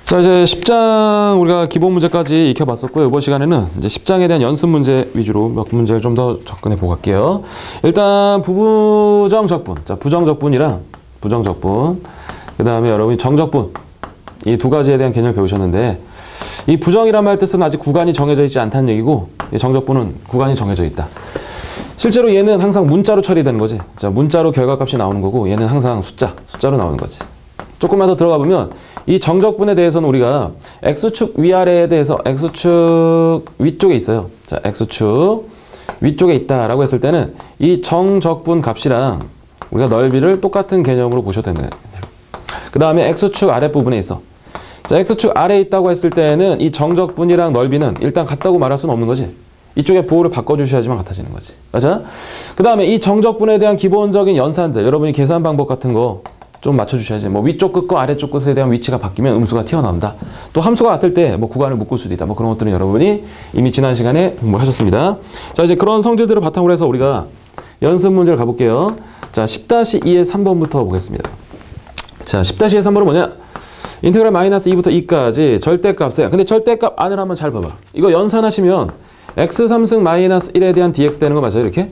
자, 이제 10장 우리가 기본 문제까지 익혀봤었고요. 이번 시간에는 이제 10장에 대한 연습 문제 위주로 몇 문제를 좀 더 접근해 보고 갈게요. 일단 부부정적분, 자 부정적분이랑 부정적분, 그 다음에 여러분이 정적분, 이 두 가지에 대한 개념을 배우셨는데, 이 부정이란 말 뜻은 아직 구간이 정해져 있지 않다는 얘기고, 이 정적분은 구간이 정해져 있다. 실제로 얘는 항상 문자로 처리되는 거지. 자, 문자로 결과값이 나오는 거고, 얘는 항상 숫자로 나오는 거지. 조금만 더 들어가 보면 이 정적분에 대해서는 우리가 X축 위아래에 대해서 X축 위쪽에 있어요. 자, X축 위쪽에 있다라고 했을 때는 이 정적분 값이랑 우리가 넓이를 똑같은 개념으로 보셔도 되는 거예요. 그 다음에 X축 아랫부분에 있어. 자, X축 아래에 있다고 했을 때는 이 정적분이랑 넓이는 일단 같다고 말할 수는 없는 거지. 이쪽에 부호를 바꿔주셔야지만 같아지는 거지. 맞아? 그 다음에 이 정적분에 대한 기본적인 연산들, 여러분이 계산 방법 같은 거 좀 맞춰주셔야지. 뭐 위쪽 끝과 아래쪽 끝에 대한 위치가 바뀌면 음수가 튀어나온다. 또 함수가 같을 때 뭐 구간을 묶을 수도 있다. 뭐 그런 것들은 여러분이 이미 지난 시간에 공부하셨습니다. 자, 이제 그런 성질들을 바탕으로 해서 우리가 연습 문제를 가볼게요. 자, 10-2의 3번부터 보겠습니다. 자, 10-2의 3번은 뭐냐? 인테그랄 마이너스 2부터 2까지 절대값이야. 근데 절대값 안을 한번 잘 봐봐. 이거 연산하시면 x3승 마이너스 1에 대한 dx 되는 거 맞아요? 이렇게?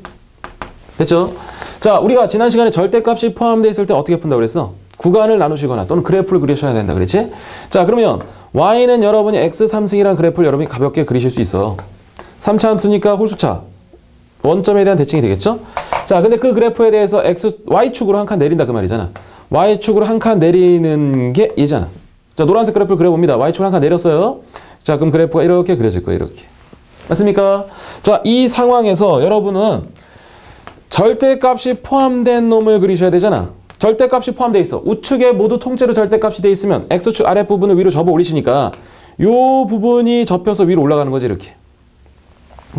됐죠? 자, 우리가 지난 시간에 절대값이 포함되어 있을 때 어떻게 푼다고 그랬어? 구간을 나누시거나 또는 그래프를 그리셔야 된다 그랬지? 자, 그러면 y는 여러분이 x3승이라는 그래프를 여러분이 가볍게 그리실 수 있어. 3차 함수니까 홀수차. 원점에 대한 대칭이 되겠죠? 자, 근데 그 그래프에 대해서 y축으로 한 칸 내린다 그 말이잖아. y축으로 한 칸 내리는 게 얘잖아. 자, 노란색 그래프를 그려봅니다. y축으로 한 칸 내렸어요. 자, 그럼 그래프가 이렇게 그려질 거예요. 이렇게. 맞습니까? 자, 이 상황에서 여러분은 절대값이 포함된 놈을 그리셔야 되잖아. 절대값이 포함되어 있어. 우측에 모두 통째로 절대값이 되어 있으면 X축 아랫부분을 위로 접어 올리시니까 요 부분이 접혀서 위로 올라가는 거지. 이렇게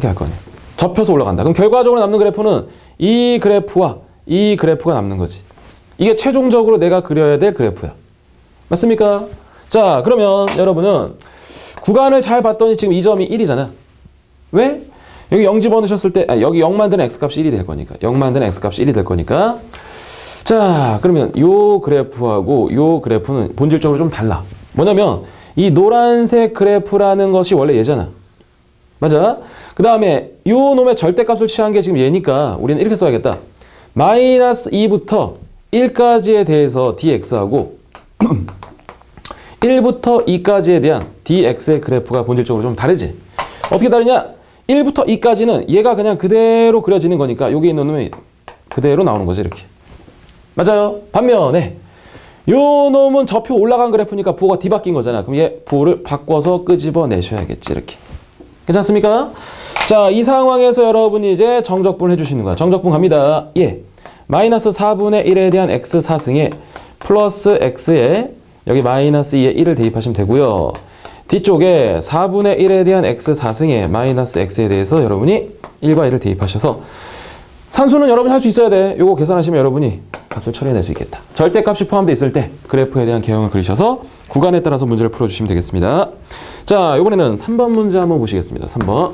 할 거 아니야. 접혀서 올라간다. 그럼 결과적으로 남는 그래프는 이 그래프와 이 그래프가 남는 거지. 이게 최종적으로 내가 그려야 될 그래프야. 맞습니까? 자, 그러면 여러분은 구간을 잘 봤더니 지금 이 점이 1이잖아. 왜? 여기 0 집어넣으셨을 때, 여기 0 만드는 x값이 1이 될 거니까. 0 만드는 x값이 1이 될 거니까. 자, 그러면 요 그래프하고 요 그래프는 본질적으로 좀 달라. 뭐냐면, 이 노란색 그래프라는 것이 원래 얘잖아. 맞아? 그 다음에 요 놈의 절대값을 취한 게 지금 얘니까 우리는 이렇게 써야겠다. 마이너스 2부터 1까지에 대해서 dx하고 1부터 2까지에 대한 dx의 그래프가 본질적으로 좀 다르지. 어떻게 다르냐? 1부터 2까지는 얘가 그냥 그대로 그려지는 거니까 여기 있는 놈이 그대로 나오는 거지. 이렇게. 맞아요? 반면에 요 놈은 접혀 올라간 그래프니까 부호가 뒤바뀐 거잖아. 그럼 얘 부호를 바꿔서 끄집어내셔야겠지. 이렇게. 괜찮습니까? 자, 이 상황에서 여러분이 이제 정적분을 해주시는 거야. 정적분 갑니다. 예. 마이너스 4분의 1에 대한 x 4승에 플러스 x에 여기 마이너스 2에 1을 대입하시면 되고요. 뒤쪽에 4분의 1에 대한 x 4승에 마이너스 x에 대해서 여러분이 1과 1을 대입하셔서 산수는 여러분이 할 수 있어야 돼. 요거 계산하시면 여러분이 값을 처리해낼 수 있겠다. 절대값이 포함되어 있을 때 그래프에 대한 개형을 그리셔서 구간에 따라서 문제를 풀어주시면 되겠습니다. 자, 이번에는 3번 문제 한번 보시겠습니다. 3번.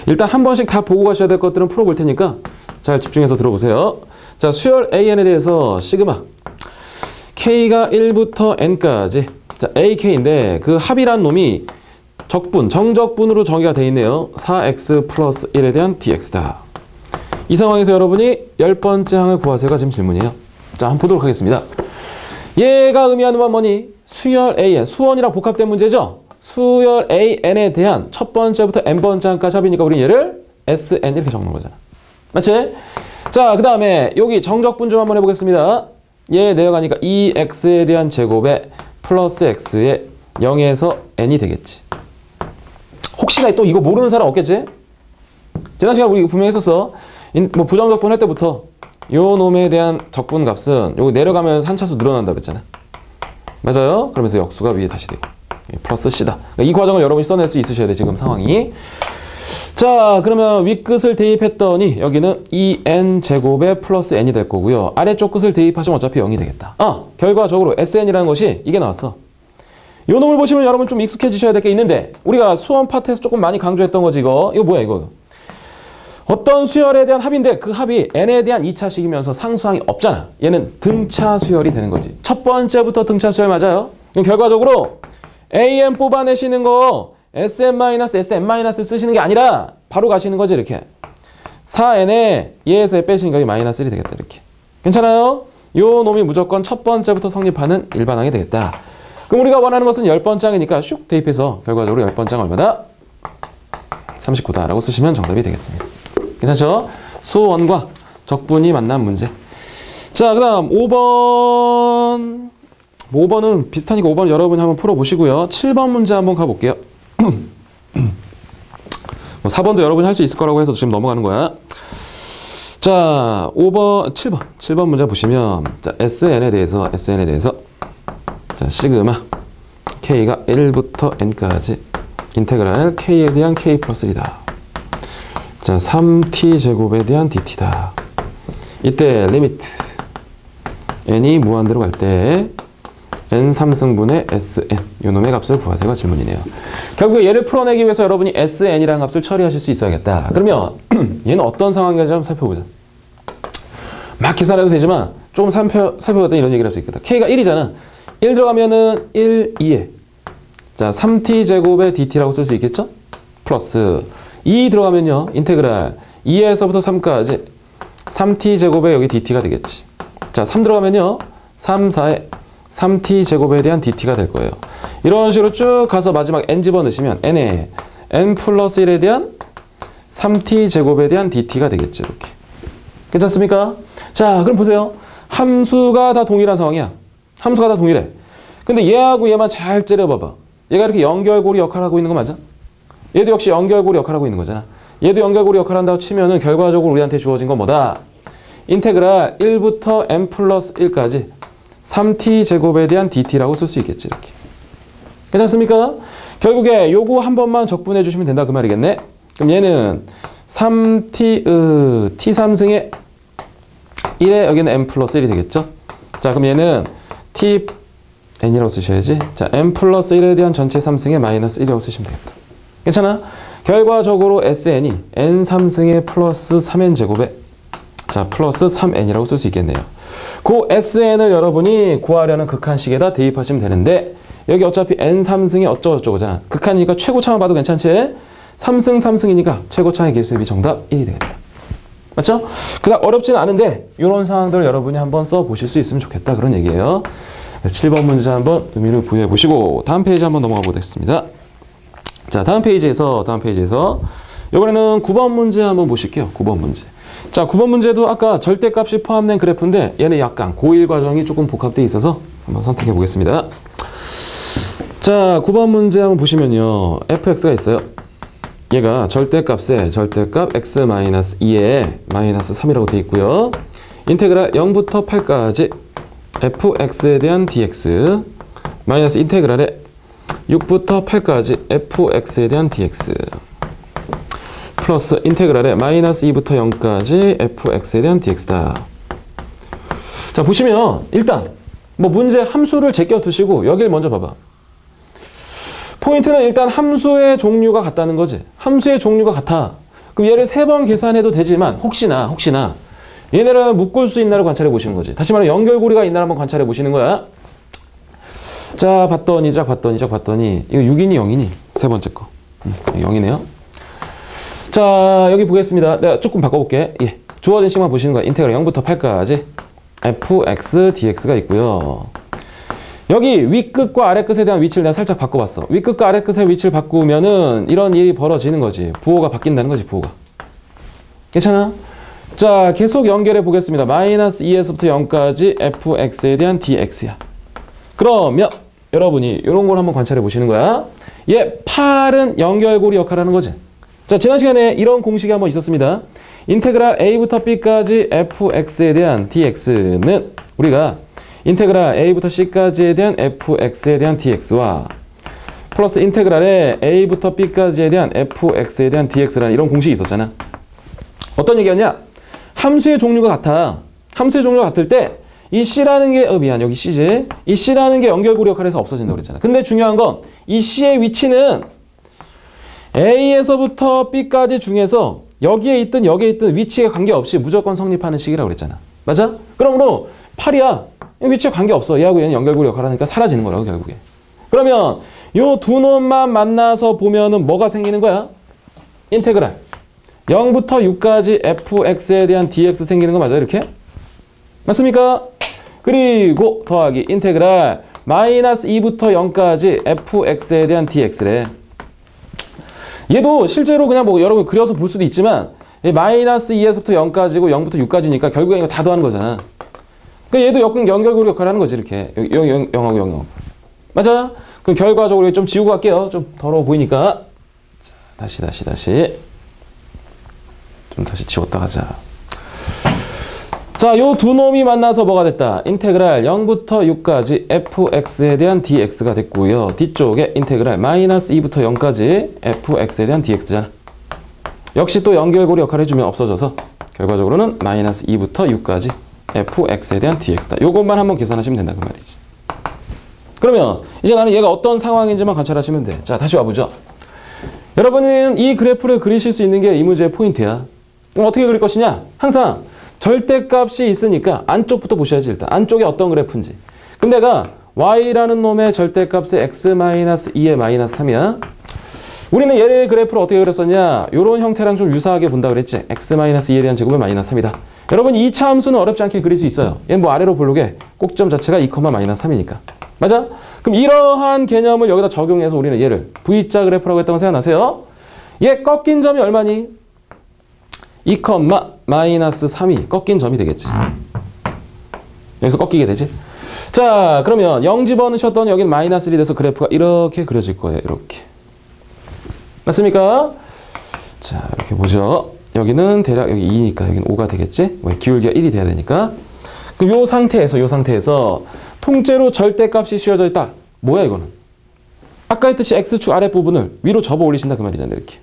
일단 한 번씩 다 보고 가셔야 될 것들은 풀어볼 테니까 잘 집중해서 들어보세요. 자, 수열 AN에 대해서 시그마 K가 1부터 N까지, 자, AK인데 그 합이란 놈이 적분, 정적분으로 정의가 되어 있네요. 4x 플러스 1에 대한 dx다. 이 상황에서 여러분이 10번째 항을 구하세요가 지금 질문이에요. 자, 한번 보도록 하겠습니다. 얘가 의미하는 건 뭐니? 수열 AN, 수원이랑 복합된 문제죠? 수열 AN에 대한 첫 번째부터 n번째 항까지 합이니까 우리는 얘를 SN 이렇게 적는 거잖아. 맞지? 자, 그 다음에 여기 정적분 좀 한번 해보겠습니다. 얘 내려가니까 2x에 대한 제곱에 플러스 x에 0에서 n이 되겠지. 혹시나 또 이거 모르는 사람 없겠지? 지난 시간 우리 분명히 했었어. 뭐 부정적분 할 때부터 요 놈에 대한 적분 값은 요거 내려가면 산차수 늘어난다 그랬잖아. 맞아요? 그러면서 역수가 위에 다시 되고 플러스 c다. 그러니까 이 과정을 여러분이 써낼 수 있으셔야 돼, 지금 상황이. 자, 그러면 윗끝을 대입했더니 여기는 2n 제곱에 플러스 n이 될 거고요. 아래쪽 끝을 대입하시면 어차피 0이 되겠다. 결과적으로 sn이라는 것이 이게 나왔어. 요 놈을 보시면 여러분 좀 익숙해지셔야 될 게 있는데, 우리가 수원 파트에서 조금 많이 강조했던 거지. 이거 뭐야 이거. 어떤 수열에 대한 합인데 그 합이 n에 대한 2차식이면서 상수항이 없잖아. 얘는 등차 수열이 되는 거지. 첫 번째부터 등차 수열 맞아요? 그럼 결과적으로 AM 뽑아내시는 거 SM-SM- 쓰시는 게 아니라 바로 가시는 거지 이렇게. 4n에 얘에서 빼시니까 여기 마이너스 1이 되겠다 이렇게. 괜찮아요? 요 놈이 무조건 첫 번째부터 성립하는 일반항이 되겠다. 그럼 우리가 원하는 것은 10번장이니까 슉 대입해서 결과적으로 10번장 얼마다? 39다 라고 쓰시면 정답이 되겠습니다. 괜찮죠? 수원과 적분이 만난 문제. 자, 그 다음 5번. 5번은 비슷하니까 5번 여러분이 한번 풀어보시고요. 7번 문제 한번 가볼게요. 4번도 여러분이 할 수 있을 거라고 해서 지금 넘어가는 거야. 자, 7번 문제 보시면, 자, SN에 대해서, 자, 시그마, K가 1부터 N까지, 인테그랄 K에 대한 K 플러스 1이다. 자, 3T제곱에 대한 DT다. 이때 리미트, N이 무한대로 갈 때, N3승분의 SN, 요 놈의 값을 구하세요가 질문이네요. 결국에 얘를 풀어내기 위해서 여러분이 SN이라는 값을 처리하실 수 있어야겠다. 그러면 얘는 어떤 상황인지 한번 살펴보자. 막 계산해도 되지만 조금 살펴봤더니 이런 얘기를 할 수 있겠다. K가 1이잖아. 1 들어가면은 1, 2에 자 3T제곱의 DT라고 쓸 수 있겠죠? 플러스 2 들어가면요. 인테그랄 2에서부터 3까지 3T제곱의 여기 DT가 되겠지. 자 3 들어가면요. 3, 4에 3T제곱에 대한 DT가 될 거예요. 이런 식으로 쭉 가서 마지막 N 집어넣으시면 N에 N 플러스 1에 대한 3T제곱에 대한 DT가 되겠지. 이렇게. 괜찮습니까? 자, 그럼 보세요. 함수가 다 동일한 상황이야. 함수가 다 동일해. 근데 얘하고 얘만 잘 째려봐봐. 얘가 이렇게 연결고리 역할을 하고 있는 거 맞아? 얘도 역시 연결고리 역할을 하고 있는 거잖아. 얘도 연결고리 역할을 한다고 치면은 결과적으로 우리한테 주어진 건 뭐다? 인테그랄 1부터 n 플러스 1까지 3t제곱에 대한 dt라고 쓸 수 있겠지. 이렇게. 괜찮습니까? 결국에 요거 한 번만 적분해 주시면 된다 그 말이겠네. 그럼 얘는 3t, t3승의 1에 여기는 n 플러스 1이 되겠죠. 자 그럼 얘는 t n이라고 쓰셔야지. 자 n 플러스 1에 대한 전체 3승의 마이너스 1이라고 쓰시면 되겠다. 괜찮아? 결과적으로 sn이 n3승의 플러스 3n제곱에 자 플러스 3n이라고 쓸 수 있겠네요. 그 sn을 여러분이 구하려는 극한식에다 대입하시면 되는데 여기 어차피 n3승이 어쩌고저쩌고잖아. 극한이니까 최고차만 봐도 괜찮지? 3승 3승이니까 최고차의 개수입이 정답 1이 되겠다. 맞죠? 그닥 어렵지는 않은데 이런 상황들을 여러분이 한번 써보실 수 있으면 좋겠다 그런 얘기예요. 그래서 7번 문제 한번 의미를 부여해 보시고 다음 페이지 한번 넘어가 보겠습니다. 자 다음 페이지에서 이번에는 9번 문제 한번 보실게요. 9번 문제. 자 9번 문제도 아까 절대값이 포함된 그래프인데 얘는 약간 고1 과정이 조금 복합되어 있어서 한번 선택해 보겠습니다. 자 9번 문제 한번 보시면요. fx가 있어요. 얘가 절대값에 절대값 x-2에 마이너스 3이라고 되어 있고요. 인테그랄 0부터 8까지 fx에 대한 dx 마이너스 인테그랄에 6부터 8까지 fx에 대한 dx 플러스 인테그랄에 마이너스 2부터 0까지 fx에 대한 dx다. 자 보시면 일단 뭐 문제 함수를 제껴 두시고 여길 먼저 봐봐. 포인트는 일단 함수의 종류가 같다는 거지. 함수의 종류가 같아. 그럼 얘를 3번 계산해도 되지만 혹시나 얘네를 묶을 수 있나를 관찰해 보시는 거지. 다시 말해 연결고리가 있나를 한번 관찰해 보시는 거야. 자 봤더니 이거 6이니 0이니? 세 번째 거 0이네요. 자 여기 보겠습니다. 내가 조금 바꿔볼게. 예. 주어진 식만 보시는 거야. 인테그랄 0부터 8까지 fx dx가 있고요. 여기 윗끝과 아래끝에 대한 위치를 내가 살짝 바꿔봤어. 윗끝과 아래끝의 위치를 바꾸면은 이런 일이 벌어지는 거지. 부호가 바뀐다는 거지, 부호가. 괜찮아? 자, 계속 연결해 보겠습니다. 마이너스 2에서부터 0까지 fx에 대한 dx야. 그러면 여러분이 이런 걸 한번 관찰해 보시는 거야. 얘 8은 연결고리 역할을 하는 거지. 자, 지난 시간에 이런 공식이 한번 있었습니다. 인테그랄 a부터 b까지 fx에 대한 dx는 우리가 인테그랄 a부터 c까지에 대한 fx에 대한 dx와 플러스 인테그랄에 a부터 b까지에 대한 fx에 대한 dx라는 이런 공식이 있었잖아. 어떤 얘기였냐? 함수의 종류가 같아. 함수의 종류가 같을 때 이 c라는 게 미안 여기 c지. 이 c라는 게 연결고리 역할에서 없어진다고 그랬잖아. 근데 중요한 건 이 c의 위치는 a에서부터 b까지 중에서 여기에 있든 위치에 관계없이 무조건 성립하는 식이라고 그랬잖아. 맞아? 그러므로 8이야. 위치에 관계없어. 얘하고 얘는 연결고리 역할을 하니까 사라지는 거라고 결국에. 그러면 요 두 놈만 만나서 보면은 뭐가 생기는 거야? 인테그랄 0부터 6까지 fx에 대한 dx 생기는 거 맞아요? 이렇게? 맞습니까? 그리고 더하기 인테그랄 마이너스 2부터 0까지 fx에 대한 dx래. 얘도 실제로 그냥 뭐 여러분 그려서 볼 수도 있지만 마이너스 2에서부터 0까지고 0부터 6까지니까 결국에 이거 다 더하는 거잖아. 그러니까 얘도 연결고리 역할을 하는 거지 이렇게 0하고 0. 맞아? 그럼 결과적으로 좀 지우고 갈게요. 좀 더러워 보이니까. 자, 다시. 좀 다시 지웠다 가자. 자, 요 두 놈이 만나서 뭐가 됐다? 인테그랄 0부터 6까지 fx에 대한 dx가 됐고요. 뒤쪽에 인테그랄 마이너스 2부터 0까지 fx에 대한 dx잖아. 역시 또 연결고리 역할을 해주면 없어져서 결과적으로는 마이너스 2부터 6까지 fx에 대한 dx다. 요것만 한번 계산하시면 된다 그 말이지. 그러면 이제 나는 얘가 어떤 상황인지만 관찰하시면 돼. 자, 다시 와보죠. 여러분은 이 그래프를 그리실 수 있는 게 이 문제의 포인트야. 그럼 어떻게 그릴 것이냐? 항상 절대값이 있으니까 안쪽부터 보셔야지 일단. 안쪽에 어떤 그래프인지. 그럼 내가 y라는 놈의 절대값의 x-2의 마이너스 3이야. 우리는 얘의 그래프를 어떻게 그렸었냐? 요런 형태랑 좀 유사하게 본다 그랬지. x-2에 대한 제곱의 마이너스 3이다. 여러분 2차 함수는 어렵지 않게 그릴 수 있어요. 얘는 뭐 아래로 볼록에 꼭점 자체가 2,-3이니까. 맞아? 그럼 이러한 개념을 여기다 적용해서 우리는 얘를 V자 그래프라고 했던 거 생각나세요? 얘 꺾인 점이 얼마니? 2,-3이 꺾인 점이 되겠지. 여기서 꺾이게 되지. 자, 그러면 0 집어넣으셨더니 여기는 마이너스 1이 돼서 그래프가 이렇게 그려질 거예요. 이렇게. 맞습니까? 자, 이렇게 보죠. 여기는 대략 여기 2니까 여기는 5가 되겠지? 왜? 기울기가 1이 돼야 되니까. 그럼 요 상태에서 통째로 절대값이 씌워져 있다. 뭐야 이거는? 아까 했듯이 x축 아랫부분을 위로 접어 올리신다 그 말이잖아요. 이렇게.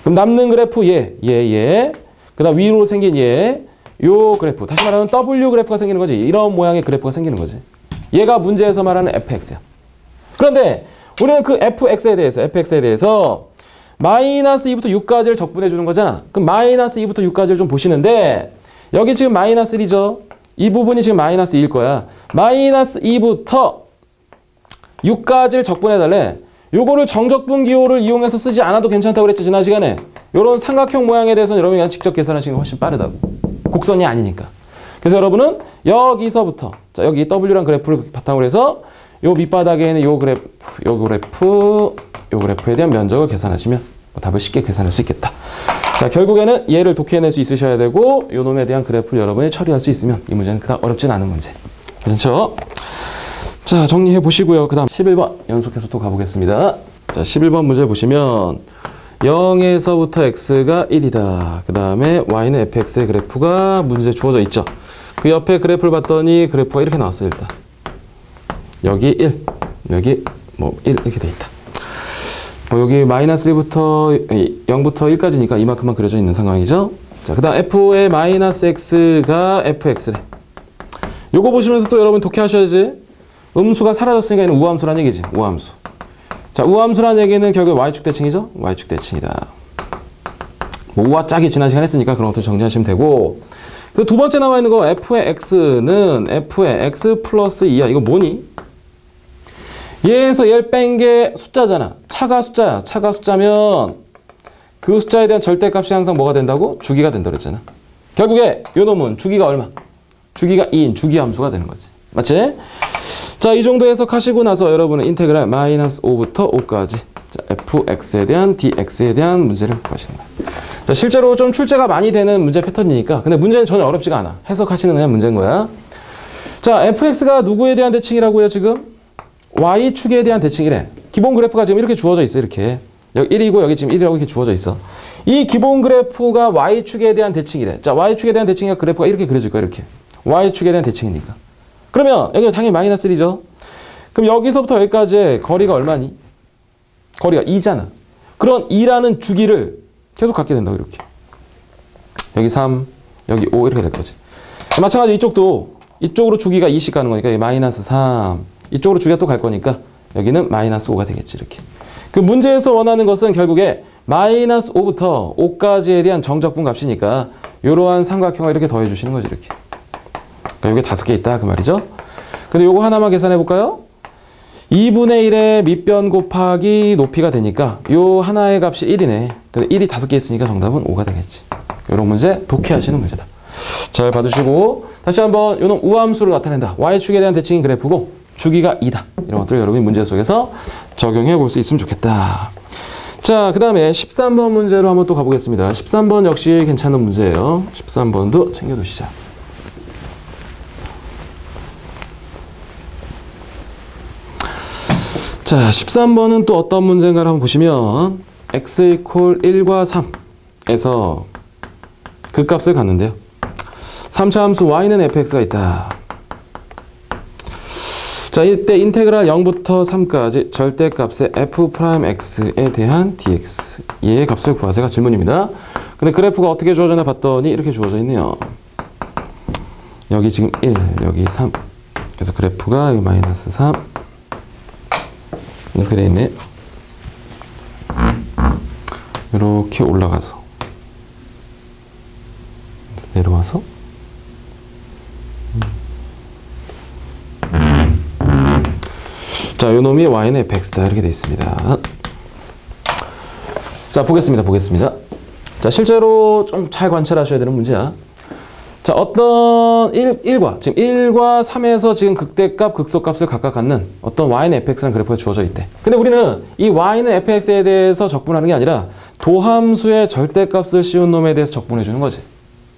그럼 남는 그래프 얘. 그 다음 위로 생긴 요 그래프. 다시 말하면 W 그래프가 생기는 거지. 이런 모양의 그래프가 생기는 거지. 얘가 문제에서 말하는 fx야. 그런데 우리는 그 fx에 대해서 마이너스 2부터 6까지를 적분해 주는 거잖아. 그럼 마이너스 2부터 6까지를 좀 보시는데 여기 지금 마이너스 1이죠. 이 부분이 지금 마이너스 2일 거야. 마이너스 2부터 6까지를 적분해 달래. 요거를 정적분 기호를 이용해서 쓰지 않아도 괜찮다고 그랬지 지난 시간에. 요런 삼각형 모양에 대해서는 여러분이 그냥 직접 계산하시는 게 훨씬 빠르다고. 곡선이 아니니까. 그래서 여러분은 여기서부터 자 여기 W란 그래프를 바탕으로 해서 요 밑바닥에 있는 요 그래프에 대한 면적을 계산하시면 답을 쉽게 계산할 수 있겠다. 자, 결국에는 얘를 독해낼 수 있으셔야 되고 요 놈에 대한 그래프를 여러분이 처리할 수 있으면 이 문제는 그다음 어렵진 않은 문제. 그렇죠? 자, 정리해 보시고요. 그 다음 11번 연속해서 또 가보겠습니다. 자, 11번 문제 보시면 0에서부터 x가 1이다. 그 다음에 y는 fx의 그래프가 문제에 주어져 있죠. 그 옆에 그래프를 봤더니 그래프가 이렇게 나왔어요. 일단 여기 1, 여기 뭐 1 이렇게 돼 있다. 뭐 여기 마이너스 1부터 0부터 1까지니까 이만큼만 그려져 있는 상황이죠. 자, 그 다음 f의 마이너스 x가 fx래. 요거 보시면서 또 여러분 독해하셔야지. 음수가 사라졌으니까 얘는 우함수란 얘기지. 우함수. 자, 우함수란 얘기는 결국 y축 대칭이죠. y축 대칭이다. 뭐 우와 짝이 지난 시간 했으니까 그런 것도 정리하시면 되고. 그 두 번째 나와 있는 거 f의 x는 f의 x 플러스 2야. 이거 뭐니? 얘에서 얘를 뺀 게 숫자잖아. 차가 숫자야. 차가 숫자면 그 숫자에 대한 절대값이 항상 뭐가 된다고? 주기가 된다 그랬잖아. 결국에 요 놈은 주기가 얼마? 주기가 2인 주기함수가 되는 거지. 맞지? 자, 이 정도 해석하시고 나서 여러분은 인테그랄 마이너스 5부터 5까지 자, fx에 대한 dx에 대한 문제를 구하시는 거예요. 자, 실제로 좀 출제가 많이 되는 문제 패턴이니까 근데 문제는 전혀 어렵지가 않아. 해석하시는 그냥 문제인 거야. 자, fx가 누구에 대한 대칭이라고요 지금? y축에 대한 대칭이래. 기본 그래프가 지금 이렇게 주어져 있어. 이렇게 여기 1이고 여기 지금 1이라고 이렇게 주어져 있어. 이 기본 그래프가 y축에 대한 대칭이래. 자, y축에 대한 대칭이니까 그래프가 이렇게 그려질 거야. 이렇게 y축에 대한 대칭이니까. 그러면 여기는 당연히 마이너스 1이죠. 그럼 여기서부터 여기까지의 거리가 얼마니? 거리가 2잖아. 그런 2라는 주기를 계속 갖게 된다고 이렇게. 여기 3, 여기 5 이렇게 될 거지. 마찬가지로 이쪽도 이쪽으로 주기가 2씩 가는 거니까 여기 마이너스 3 이쪽으로 주기가 또 갈 거니까 여기는 마이너스 5가 되겠지 이렇게. 그 문제에서 원하는 것은 결국에 마이너스 5부터 5까지에 대한 정적분 값이니까 이러한 삼각형을 이렇게 더해 주시는 거지 이렇게. 그러니까 이게 5개 있다 그 말이죠. 근데 요거 하나만 계산해 볼까요? 2분의 1의 밑변 곱하기 높이가 되니까 요 하나의 값이 1이네. 근데 1이 5개 있으니까 정답은 5가 되겠지. 이런 문제 독해하시는 문제다. 잘 봐두시고 다시 한번 요놈 우함수를 나타낸다. y축에 대한 대칭인 그래프고 주기가 2다. 이런 것들을 여러분이 문제 속에서 적용해 볼 수 있으면 좋겠다. 자, 그 다음에 13번 문제로 한번 또 가보겠습니다. 13번 역시 괜찮은 문제예요. 13번도 챙겨두시자. 자, 13번은 또 어떤 문제인가를 한번 보시면 x 이퀄 1과 3에서 극값을 갖는데요. 3차 함수 y는 fx가 있다. 자, 이때 인테그랄 0부터 3까지 절대값의 f'x에 대한 dx 얘의 값을 구하세요가 질문입니다. 근데 그래프가 어떻게 주어졌나 봤더니 이렇게 주어져 있네요. 여기 지금 1, 여기 3. 그래서 그래프가 여기 마이너스 3 이렇게 돼 있네. 이렇게 올라가서 내려와서 자, 요 놈이 y는 fx다 이렇게 돼 있습니다. 자, 보겠습니다. 자, 실제로 좀 잘 관찰하셔야 되는 문제야. 자, 어떤 1과 지금 1과 3에서 지금 극대값, 극소값을 각각 갖는 어떤 y는 fx라는 그래프가 주어져 있대. 근데 우리는 이 y는 fx에 대해서 적분하는 게 아니라 도함수의 절대값을 씌운 놈에 대해서 적분해 주는 거지.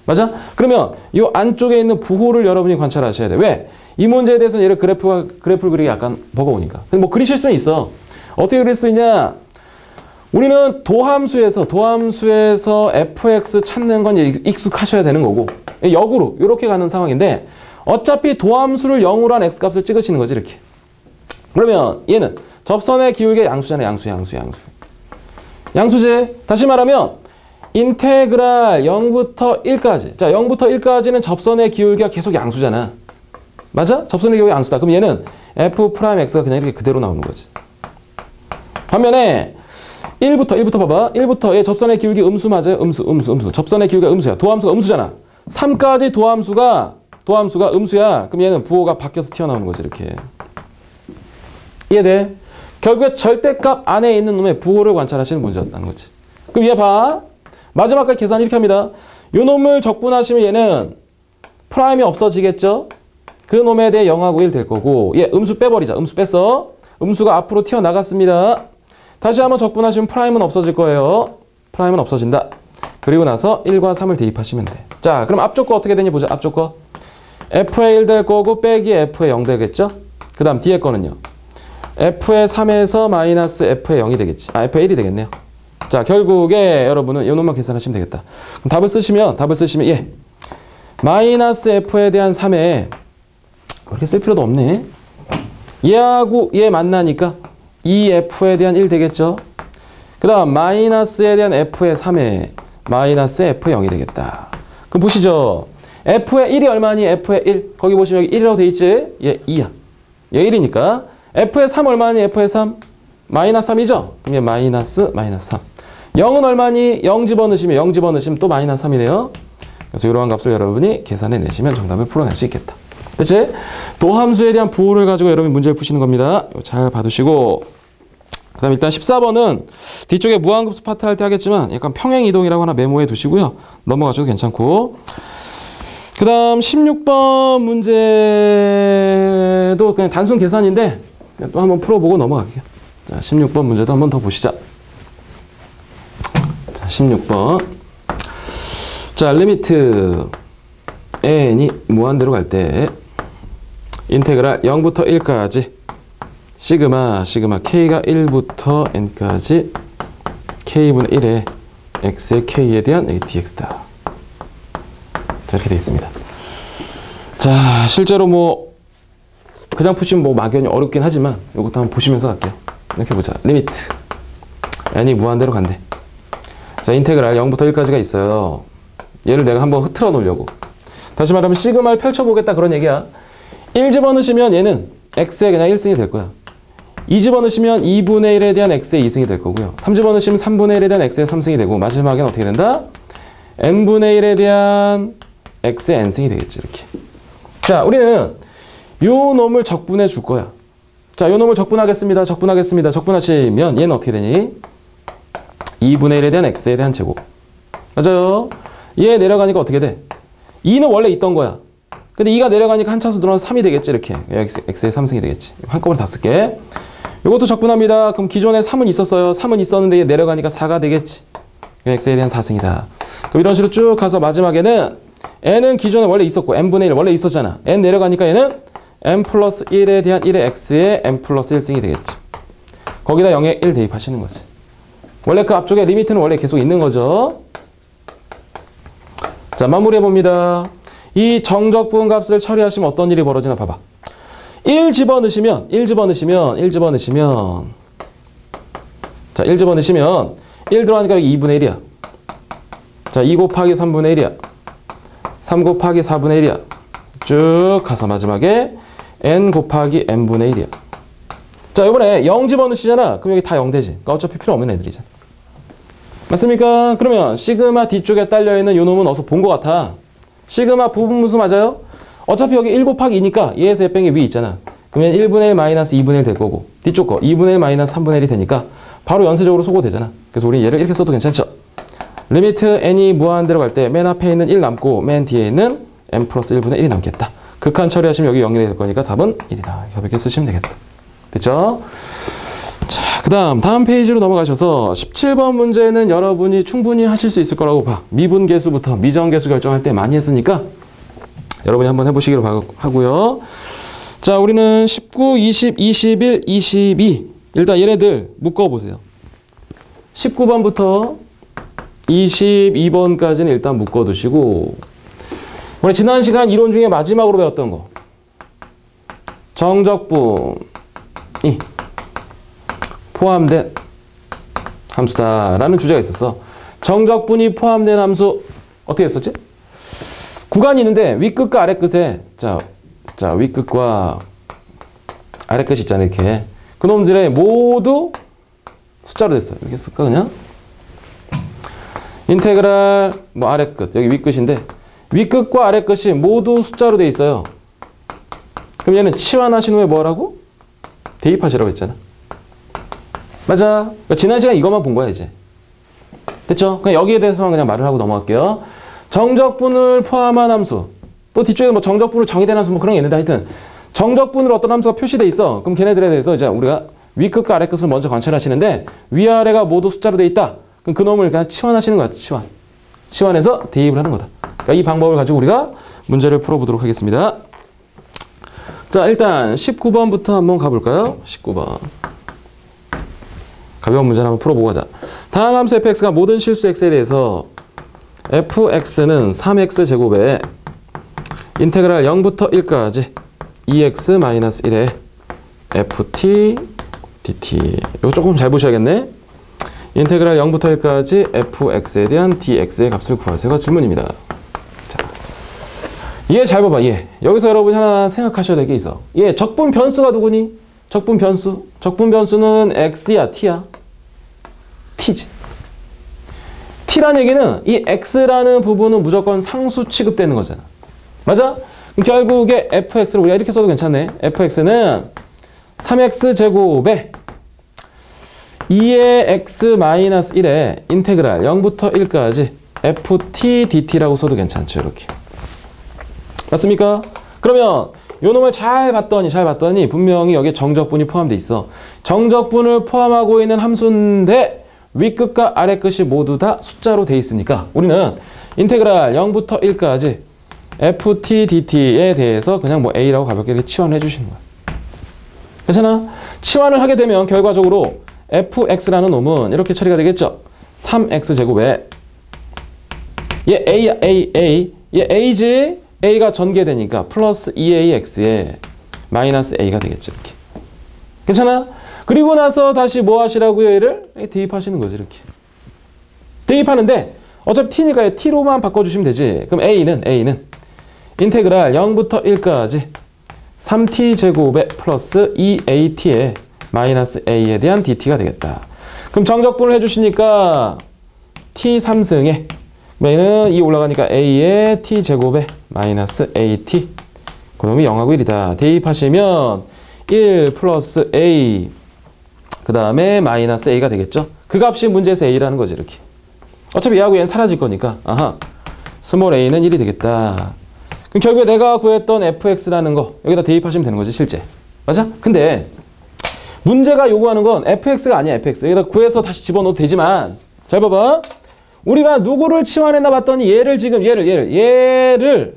맞아? 그러면 이 안쪽에 있는 부호를 여러분이 관찰하셔야 돼. 왜? 이 문제에 대해서는 얘를 그래프를 그리기 약간 버거우니까. 근데 뭐 그리실 수는 있어. 어떻게 그릴 수 있냐? 우리는 도함수에서 fx 찾는 건 익숙하셔야 되는 거고 역으로 이렇게 가는 상황인데 어차피 도함수를 0으로 한 x값을 찍으시는 거지 이렇게. 그러면 얘는 접선의 기울기의 양수잖아. 양수지. 다시 말하면 인테그랄 0부터 1까지. 자, 0부터 1까지는 접선의 기울기가 계속 양수잖아. 맞아? 접선의 기울기 양수다. 그럼 얘는 f'x가 그냥 이렇게 그대로 나오는 거지. 반면에 1부터 봐봐. 1부터 얘 접선의 기울기 음수 맞아요? 음수. 접선의 기울기가 음수야. 도함수가 음수잖아. 3까지 도함수가 음수야. 그럼 얘는 부호가 바뀌어서 튀어나오는 거지 이렇게. 이해돼? 결국에 절대값 안에 있는 놈의 부호를 관찰하시는 문제였다는 거지. 그럼 얘 봐. 마지막까지 계산 이렇게 합니다. 요 놈을 적분하시면 얘는 프라임이 없어지겠죠? 그 놈에 대해 0하고 1 될 거고 얘 음수 빼버리자. 음수 뺐어. 음수가 앞으로 튀어나갔습니다. 다시 한번 적분하시면 프라임은 없어질 거예요. 프라임은 없어진다. 그리고 나서 1과 3을 대입하시면 돼. 자, 그럼 앞쪽 거 어떻게 되냐 보자. 앞쪽 거. f에 1 될 거고 빼기 f에 0 되겠죠? 그 다음 뒤에 거는요. f에 3에서 마이너스 f에 0이 되겠지. f에 1이 되겠네요. 자, 결국에 여러분은 이 놈만 계산하시면 되겠다. 그럼 답을 쓰시면 예. 마이너스 f에 대한 3에 그렇게 쓸 필요도 없네. 얘하고 얘 만나니까 2f에 대한 1 되겠죠. 그 다음 마이너스에 대한 f의 3에 마이너스 f의 0이 되겠다. 그럼 보시죠. f의 1이 얼마니? f의 1. 거기 보시면 여기 1이라고 돼 있지? 얘 2야. 얘 1이니까 f의 3 얼마니? f의 3. 마이너스 3이죠? 그럼 얘 마이너스 3. 0은 얼마니? 0 집어넣으시면 또 마이너스 3이네요. 그래서 이러한 값을 여러분이 계산해 내시면 정답을 풀어낼 수 있겠다. 그렇지? 도함수에 대한 부호를 가지고 여러분이 문제를 푸시는 겁니다. 잘 봐두시고 그 다음 일단 14번은 뒤쪽에 무한급수 파트 할 때 하겠지만 약간 평행이동이라고 하나 메모해 두시고요. 넘어가셔도 괜찮고 그 다음 16번 문제도 그냥 단순 계산인데 또 한번 풀어보고 넘어갈게요. 자, 16번 문제도 한번 더 보시자. 자, 16번. 자, 리미트 n이 무한대로 갈 때 인테그랄 0부터 1까지 시그마 k가 1부터 n까지 k분의 1의 x의 k에 대한 dx다. 자, 이렇게 되어 있습니다. 자, 실제로 뭐 그냥 푸시면 뭐 막연히 어렵긴 하지만 이것도 한번 보시면서 갈게요. 이렇게 보자. 리미트 n이 무한대로 간대. 자, 인테그랄 0부터 1까지가 있어요. 얘를 내가 한번 흐트러 놓으려고. 다시 말하면 시그마를 펼쳐보겠다 그런 얘기야. 1 집어넣으시면 얘는 x의 그냥 1승이 될 거야. 2 집어넣으시면 2분의 1에 대한 x의 2승이 될 거고요. 3 집어넣으시면 3분의 1에 대한 x의 3승이 되고 마지막에는 어떻게 된다? n분의 1에 대한 x의 n승이 되겠지 이렇게. 자, 우리는 요 놈을 적분해 줄 거야. 자, 요 놈을 적분하겠습니다. 적분하시면 얘는 어떻게 되니? 2분의 1에 대한 x에 대한 제곱. 맞아요. 얘 내려가니까 어떻게 돼? 2는 원래 있던 거야. 근데 2가 내려가니까 한 차수 늘어나서 3이 되겠지, 이렇게. x의 3승이 되겠지. 한꺼번에 다 쓸게. 요것도 적분합니다. 그럼 기존에 3은 있었어요. 3은 있었는데 얘 내려가니까 4가 되겠지. x에 대한 4승이다. 그럼 이런 식으로 쭉 가서 마지막에는 n은 기존에 원래 있었고 n분의 1 원래 있었잖아. n 내려가니까 얘는 n 플러스 1에 대한 1의 x에 n 플러스 1승이 되겠지. 거기다 0에 1 대입하시는 거지. 원래 그 앞쪽에 리미트는 원래 계속 있는 거죠. 자, 마무리해봅니다. 이 정적분 값을 처리하시면 어떤 일이 벌어지나 봐봐. 1 집어넣으시면 자, 1 집어넣으시면 1 들어가니까 여기 2분의 1이야. 자, 2 곱하기 3분의 1이야. 3 곱하기 4분의 1이야. 쭉 가서 마지막에 n 곱하기 n분의 1이야. 자, 이번에 0 집어넣으시잖아. 그럼 여기 다 0 되지. 그러니까 어차피 필요 없는 애들이잖아. 맞습니까? 그러면 시그마 뒤쪽에 딸려있는 요 놈은 어디서 본 것 같아. 시그마 부분무수 맞아요? 어차피 여기 1 곱하기 2니까 얘에서 뺀 게 위에 있잖아. 그러면 1분의 1 마이너스 2분의 1 될 거고 뒤쪽 거 2분의 1 마이너스 3분의 1이 되니까 바로 연쇄적으로 소거되잖아. 그래서 우리 얘를 이렇게 써도 괜찮죠? 리미트 n이 무한대로 갈 때 맨 앞에 있는 1 남고 맨 뒤에 있는 n 플러스 1분의 1이 남겠다. 극한 처리하시면 여기 0이 될 거니까 답은 1이다. 이렇게 쓰시면 되겠다. 됐죠? 자, 다음 페이지로 넘어가셔서 17번 문제는 여러분이 충분히 하실 수 있을 거라고 봐. 미분계수부터 미정계수 결정할 때 많이 했으니까 여러분이 한번 해보시기로 하고요. 자, 우리는 19, 20, 21, 22 일단 얘네들 묶어보세요. 19번부터 22번까지는 일단 묶어두시고 우리 지난 시간 이론 중에 마지막으로 배웠던 거 정적분이 포함된 함수다라는 주제가 있었어. 정적분이 포함된 함수 어떻게 했었지? 구간이 있는데 윗끝과 아랫끝에 자 윗끝과 아랫끝이 있잖아. 이렇게 그놈들의 모두 숫자로 됐어요. 이렇게 쓸까 그냥? 인테그랄 뭐 아랫끝 여기 윗끝인데 윗끝과 아랫끝이 모두 숫자로 돼 있어요. 그럼 얘는 치환하신 후에 뭐라고? 대입하시라고 했잖아. 맞아. 그러니까 지난 시간 이것만 본 거야 이제. 됐죠? 그냥 여기에 대해서만 그냥 말을 하고 넘어갈게요. 정적분을 포함한 함수. 또 뒤쪽에 뭐 정적분으로 정의된 함수 뭐 그런 게 있는데 하여튼 정적분으로 어떤 함수가 표시돼 있어. 그럼 걔네들에 대해서 이제 우리가 윗끝과 아랫끝을 먼저 관찰하시는데 위아래가 모두 숫자로 돼 있다. 그럼 그 놈을 그냥 치환하시는 거야. 치환해서 대입을 하는 거다. 그러니까 이 방법을 가지고 우리가 문제를 풀어보도록 하겠습니다. 자, 일단 19번부터 한번 가볼까요? 19번. 가벼운 문제를 한번 풀어보고 가자. 다음 함수 fx가 모든 실수 x에 대해서 fx는 3x 제곱에 인테그랄 0부터 1까지 2x-1의 ft dt. 이거 조금 잘 보셔야겠네. 인테그랄 0부터 1까지 fx에 대한 dx의 값을 구하세요가 질문입니다. 자, 얘 잘 봐봐. 얘 여기서 여러분이 하나 생각하셔야 될 게 있어. 얘 적분 변수가 누구니? 적분 변수. 적분 변수는 x야, t야? t지. t란 얘기는 이 x라는 부분은 무조건 상수 취급되는 거잖아. 맞아? 그럼 결국에 fx를 우리가 이렇게 써도 괜찮네. fx는 3x 제곱에 2의 x-1의 인테그랄 0부터 1까지 ft dt라고 써도 괜찮죠. 이렇게. 맞습니까? 그러면 요 놈을 잘 봤더니 분명히 여기에 정적분이 포함되어 있어. 정적분을 포함하고 있는 함수인데 윗끝과 아랫끝이 모두 다 숫자로 돼 있으니까 우리는 인테그랄 0부터 1까지 ft dt에 대해서 그냥 뭐 a라고 가볍게 이렇게 치환해 주시는 거야. 괜찮아? 치환을 하게 되면 결과적으로 fx라는 놈은 이렇게 처리가 되겠죠. 3x 제곱에 얘 a 얘 a지. a가 전개되니까 플러스 2ax에 마이너스 a가 되겠죠. 이렇게. 괜찮아? 그리고 나서 다시 뭐 하시라고요? 얘를 대입하시는 거죠. 이렇게. 대입하는데 어차피 t니까 t로만 바꿔주시면 되지. 그럼 a는 인테그랄 0부터 1까지 3t 제곱에 플러스 2at에 마이너스 a에 대한 dt가 되겠다. 그럼 정적분을 해주시니까 t 3승에 얘는 2 올라가니까 a의 t 제곱에 마이너스 at 그놈이 0하고 1이다. 대입하시면 1 플러스 a 그 다음에 마이너스 a가 되겠죠. 그 값이 문제에서 a라는 거지 이렇게. 어차피 얘하고 얘는 사라질 거니까 아하 스몰 a는 1이 되겠다. 그럼 결국에 내가 구했던 fx라는 거 여기다 대입하시면 되는 거지 실제. 맞아? 근데 문제가 요구하는 건 fx가 아니야 fx. 여기다 구해서 다시 집어넣어도 되지만 잘 봐봐. 우리가 누구를 치환했나 봤더니 얘를 지금 얘를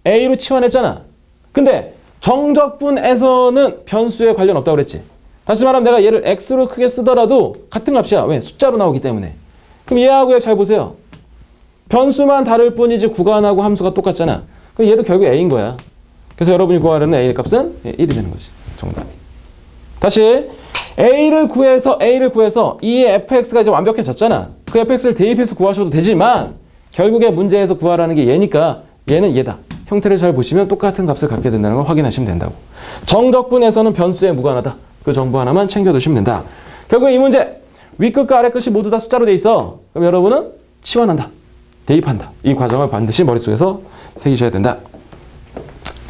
a로 치환했잖아. 근데 정적분에서는 변수에 관련 없다고 그랬지. 다시 말하면 내가 얘를 x로 크게 쓰더라도 같은 값이야. 왜? 숫자로 나오기 때문에. 그럼 얘하고 얘 잘 보세요. 변수만 다를 뿐이지 구간하고 함수가 똑같잖아. 그럼 얘도 결국 a인 거야. 그래서 여러분이 구하려는 a 값은 1이 되는 거지. 정답이. 다시 a를 구해서 이 fx가 이제 완벽해졌잖아. 그 fx를 대입해서 구하셔도 되지만 결국에 문제에서 구하라는 게 얘니까 얘는 얘다. 형태를 잘 보시면 똑같은 값을 갖게 된다는 걸 확인하시면 된다고. 정적분에서는 변수에 무관하다. 그 정보 하나만 챙겨두시면 된다. 결국 이 문제 윗끝과 아래끝이 모두 다 숫자로 돼 있어. 그럼 여러분은 치환한다. 대입한다. 이 과정을 반드시 머릿속에서 새기셔야 된다.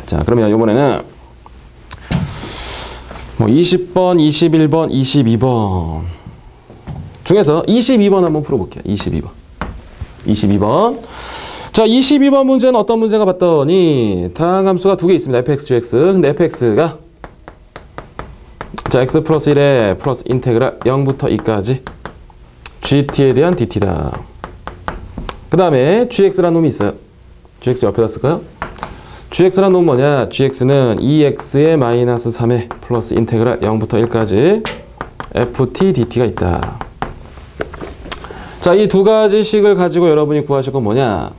자, 그러면 이번에는 뭐 20번, 21번, 22번 중에서 22번 한번 풀어볼게요. 22번. 자, 22번 문제는 어떤 문제가 봤더니 다항 함수가 두 개 있습니다. fx, gx. 근데 fx가 자, x 플러스 1에 플러스 인테그랄 0부터 2까지 gt에 대한 dt다. 그 다음에 gx라는 놈이 있어요. gx 옆에다 쓸까요? gx라는 놈은 뭐냐? gx는 2x의 마이너스 3에 플러스 인테그랄 0부터 1까지 ft dt가 있다. 자, 이 두 가지 식을 가지고 여러분이 구하실 건 뭐냐?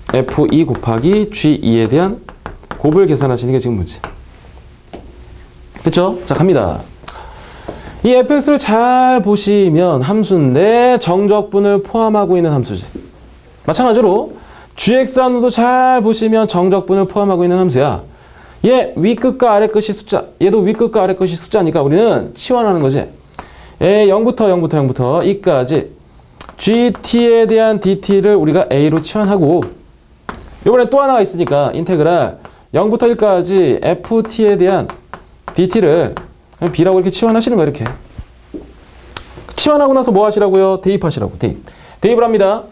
f2 곱하기 g2에 대한 곱을 계산하시는 게 지금 문제. 됐죠? 자, 갑니다. 이 fx를 잘 보시면 함수인데 정적분을 포함하고 있는 함수지. 마찬가지로 gx라는 놈도 잘 보시면 정적분을 포함하고 있는 함수야. 얘 윗끝과 아래끝이 숫자. 얘도 윗끝과 아래끝이 숫자니까 우리는 치환하는 거지. 얘 0부터 2까지 gt에 대한 dt를 우리가 a로 치환하고 이번에 또 하나가 있으니까 인테그랄 0부터 1까지 ft에 대한 dt를 그냥 b라고 이렇게 치환하시는 거야. 이렇게 치환하고 나서 뭐 하시라고요? 대입하시라고. 대입을 합니다.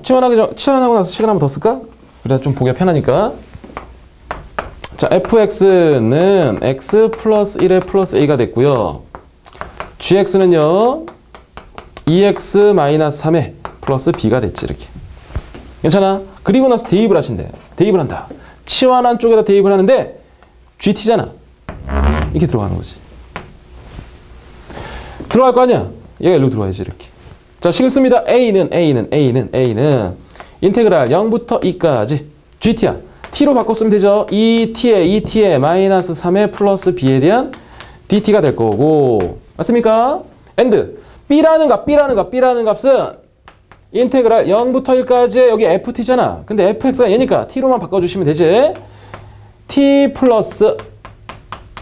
치환하고 나서 시간 한번 더 쓸까? 그래야 좀 보기가 편하니까. 자, fx는 x 플러스 1에 플러스 a가 됐고요. gx는요 2x 마이너스 3에 플러스 b가 됐지. 이렇게 괜찮아? 그리고 나서 대입을 하신대. 대입을 한다. 치환한 쪽에다 대입을 하는데 gt잖아. 이렇게 들어가는 거지. 들어갈 거 아니야? 얘가 일로 들어와야지. 이렇게. 자, 식을 씁니다. a는 인테그랄 0부터 2까지 gt야. t로 바꿨으면 되죠. 2t에 마이너스 3에 플러스 b에 대한 dt가 될 거고. 맞습니까? and b라는 값은 인테그랄 0부터 1까지 여기 ft잖아. 근데 fx가 얘니까 t로만 바꿔주시면 되지. t 플러스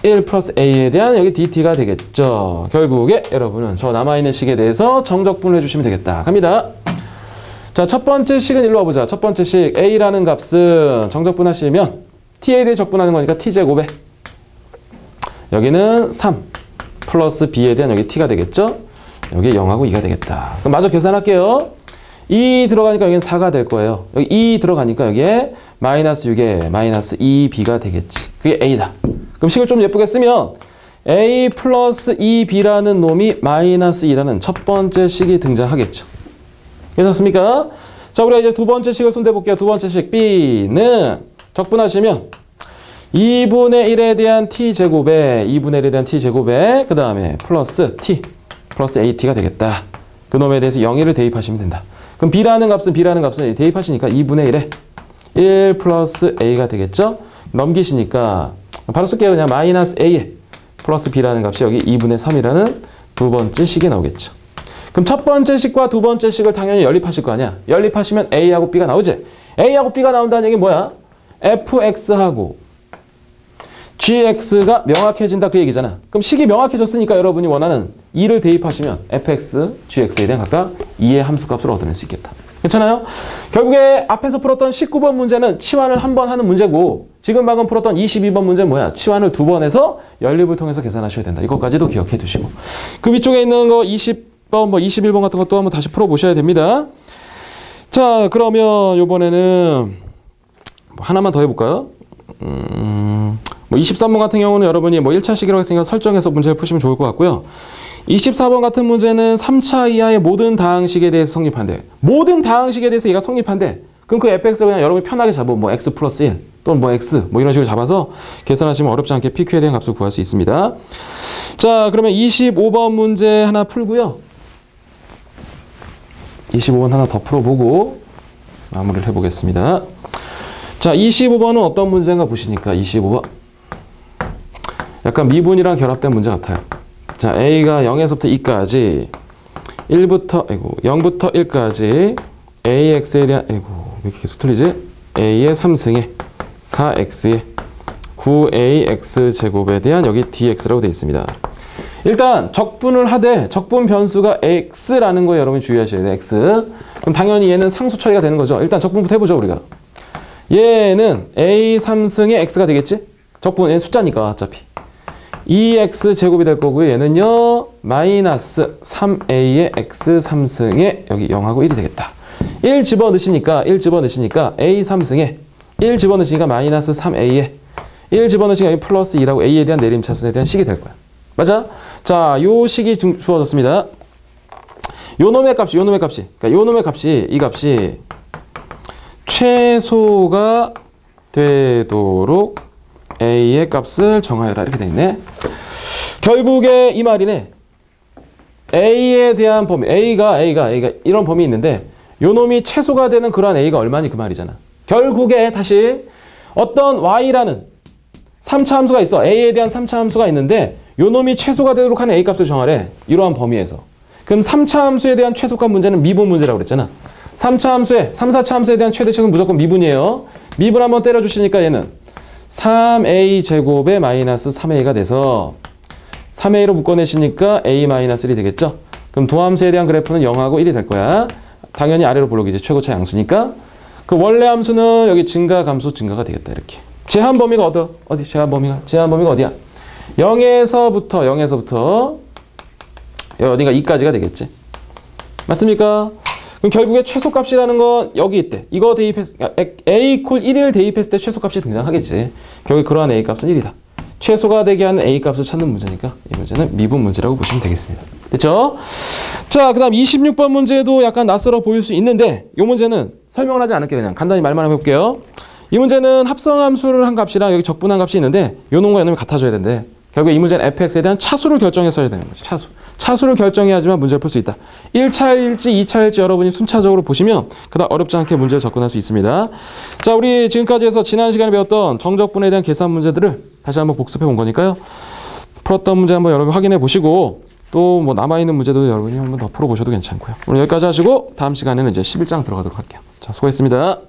1 플러스 a에 대한 여기 dt가 되겠죠. 결국에 여러분은 저 남아있는 식에 대해서 정적분을 해주시면 되겠다. 갑니다. 자, 첫 번째 식은 일로 와보자. 첫 번째 식 a라는 값은 정적분 하시면 t에 대해 적분하는 거니까 t제곱에 여기는 3 플러스 b에 대한 여기 t가 되겠죠. 여기 0하고 2가 되겠다. 그럼 마저 계산할게요. 2 들어가니까 여기는 4가 될 거예요. 여기 2 들어가니까 여기에 마이너스 6에 마이너스 2b가 되겠지. 그게 a다. 그럼 식을 좀 예쁘게 쓰면 a 플러스 2b라는 놈이 마이너스 2라는 첫 번째 식이 등장하겠죠. 괜찮습니까? 자, 우리가 이제 두 번째 식을 손대 볼게요. 두 번째 식 b는 적분하시면 2분의 1에 대한 t제곱에 그 다음에 플러스 t 플러스 at가 되겠다. 그 놈에 대해서 0을 대입하시면 된다. 그럼 b라는 값은 대입하시니까 2분의 1에 1 플러스 a가 되겠죠? 넘기시니까 바로 쓸게요. 그냥 마이너스 a에 플러스 b라는 값이 여기 2분의 3이라는 두 번째 식이 나오겠죠. 그럼 첫 번째 식과 두 번째 식을 당연히 연립하실 거 아니야. 연립하시면 a하고 b가 나오지. a하고 b가 나온다는 얘기는 뭐야? fx하고 gx가 명확해진다 그 얘기잖아. 그럼 식이 명확해졌으니까 여러분이 원하는 2를 대입하시면 fx, gx에 대한 각각 2의 함수값을 얻어낼 수 있겠다. 괜찮아요? 결국에 앞에서 풀었던 19번 문제는 치환을 한 번 하는 문제고 지금 방금 풀었던 22번 문제는 뭐야? 치환을 2번 해서 연립을 통해서 계산하셔야 된다. 이것까지도 기억해 두시고 그 위쪽에 있는 거 20번, 뭐 21번 같은 것도 한번 다시 풀어보셔야 됩니다. 자, 그러면 이번에는 뭐 하나만 더 해볼까요? 뭐 23번 같은 경우는 여러분이 뭐 1차 시기라고 했으니까 설정해서 문제를 푸시면 좋을 것 같고요. 24번 같은 문제는 3차 이하의 모든 다항식에 대해서 성립한대. 모든 다항식에 대해서 얘가 성립한대. 그럼 그 fx를 그냥 여러분이 편하게 잡으면 뭐 x 플러스 1 또는 뭐 x 뭐 이런 식으로 잡아서 계산하시면 어렵지 않게 pq에 대한 값을 구할 수 있습니다. 자, 그러면 25번 문제 하나 풀고요. 25번 하나 더 풀어보고 마무리를 해보겠습니다. 자, 25번은 어떤 문제인가 보시니까 25번 약간 미분이랑 결합된 문제 같아요. 자, a가 0에서부터 2까지 0부터 1까지 ax에 대한 왜 이렇게 계속 틀리지? a의 3승에 4x에 9ax 제곱에 대한 여기 dx라고 되어 있습니다. 일단 적분을 하되 적분 변수가 x라는 거에 여러분이 주의하셔야 돼요. x. 그럼 당연히 얘는 상수 처리가 되는 거죠. 일단 적분부터 해보죠, 우리가. 얘는 a 3승의 x가 되겠지? 적분, 얘는 숫자니까 어차피. 2x 제곱이 될 거고요. 얘는요. 마이너스 3a의 x 3승에 여기 0하고 1이 되겠다. 1 집어넣으시니까 a 3승에 1 집어넣으시니까 마이너스 3a에 1 집어넣으시니까 여기 플러스 2라고 a에 대한 내림차순에 대한 식이 될 거야. 맞아? 자, 요 식이 주어졌습니다. 요 놈의 값이 그러니까 요 놈의 값이 이 값이 최소가 되도록 a의 값을 정하여라 이렇게 돼 있네. 결국에 이 말이네. a에 대한 범위, a가 이런 범위 있는데 요 놈이 최소가 되는 그러한 a가 얼마니 그 말이잖아. 결국에 다시 어떤 y라는 3차 함수가 있어. a에 대한 3차 함수가 있는데 요 놈이 최소가 되도록 하는 a 값을 정하래. 이러한 범위에서. 그럼 3차 함수에 대한 최소값 문제는 미분 문제라고 그랬잖아. 3차 함수에 3, 4차 함수에 대한 최대식은 무조건 미분이에요. 미분 한번 때려주시니까 얘는 3a 제곱에 마이너스 3a가 돼서 3a로 묶어내시니까 a 마이너스 1이 되겠죠. 그럼 도함수에 대한 그래프는 0하고 1이 될 거야. 당연히 아래로 볼록이지. 최고차 양수니까. 그 원래 함수는 여기 증가 감소 증가가 되겠다. 이렇게. 제한 범위가 어디? 제한 범위가 어디야? 0에서부터 어딘가 2까지가 되겠지. 맞습니까? 그럼 결국에 최소값이라는 건 여기 있대. 이거 대입했, a 이퀄 1을 대입했을 때 최소값이 등장하겠지. 결국에 그러한 a 값은 1이다. 최소가 되게 하는 a 값을 찾는 문제니까 이 문제는 미분 문제라고 보시면 되겠습니다. 됐죠? 자, 그 다음 26번 문제도 약간 낯설어 보일 수 있는데 이 문제는 설명을 하지 않을게요. 그냥 간단히 말만 해볼게요. 이 문제는 합성함수를 한 값이랑 여기 적분한 값이 있는데 요 놈과 요 놈이 같아져야 된대. 결국에 이 문제는 fx에 대한 차수를 결정했어야 되는 거지. 차수를 결정해야지만 문제를 풀 수 있다. 1차일지 2차일지 여러분이 순차적으로 보시면 그다음 어렵지 않게 문제를 접근할 수 있습니다. 자, 우리 지금까지 해서 지난 시간에 배웠던 정적분에 대한 계산 문제들을 다시 한번 복습해 본 거니까요. 풀었던 문제 한번 여러분 확인해 보시고 또 뭐 남아있는 문제도 여러분이 한번 더 풀어보셔도 괜찮고요. 오늘 여기까지 하시고 다음 시간에는 이제 11장 들어가도록 할게요. 자, 수고했습니다.